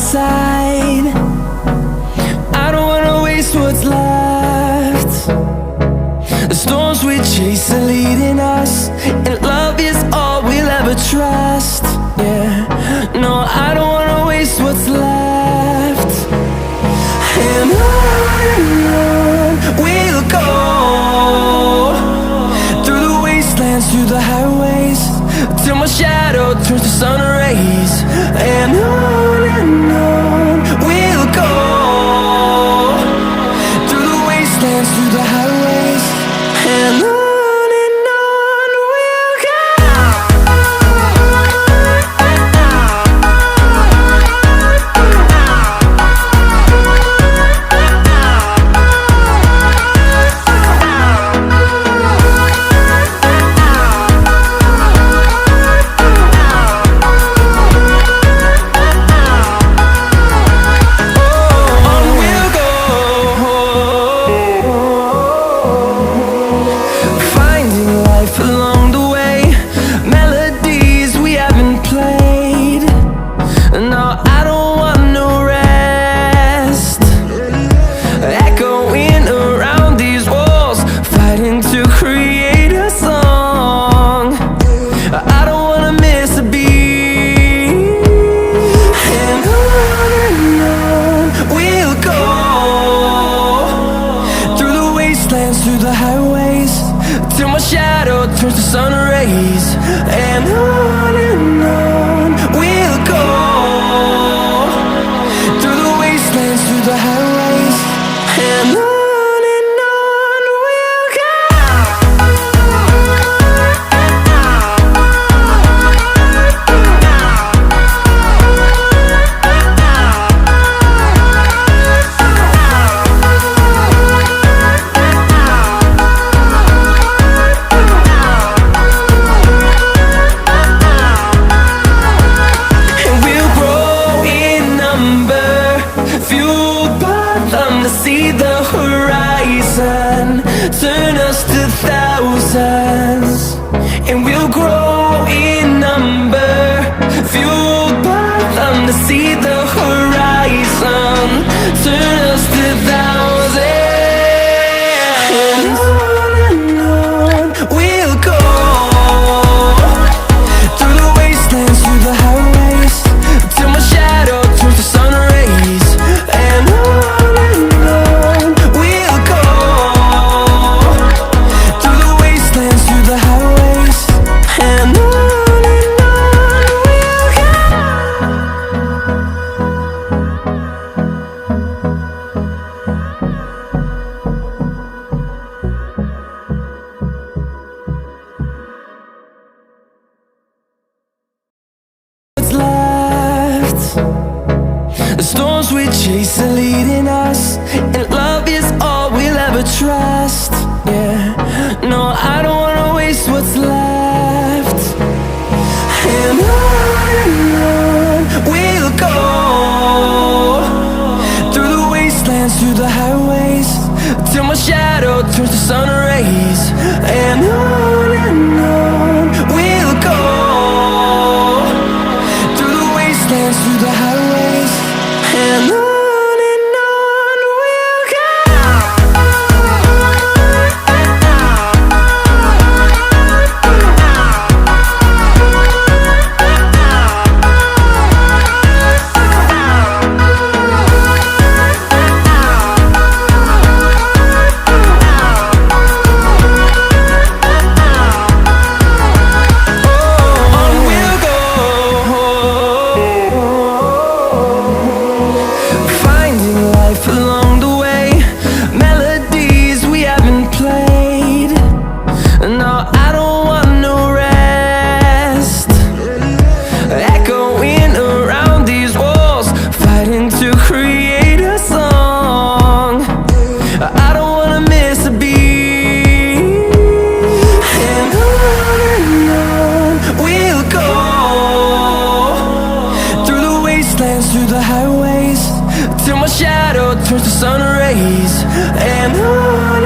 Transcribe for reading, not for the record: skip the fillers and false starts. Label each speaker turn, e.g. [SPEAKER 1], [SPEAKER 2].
[SPEAKER 1] side. I don't wanna waste what's left. The storms we chase are leading us, and love is all we'll ever trust. Yeah, no, I don't wanna waste what's left. And on we'll go, through the wastelands, through the highways, till my shadow turns to sun rays. And on we'll go, through the wastelands, through the highways, and on we'll go. Through the highways, till my shadow turns to sun rays. And on we'll go, through the wastelands, through the highways, and on we'll go. See the horizon, turn us to thousands, and we'll grow in number, fueled by them. To see the horizon, turn us to thousands, and on we'll go, through the wastelands, through the highways, till my shadow turns to sun rays. And the storms we chase are leading us, and love is all we'll ever trust. Yeah, no, I don't wanna waste what's left. And on we'll go, through the wastelands, through the highways, till my shadow turns to sun rays. And on we'll go, through the wastelands, through the highways, and on. Through the highways, till my shadow turns to sun rays. And on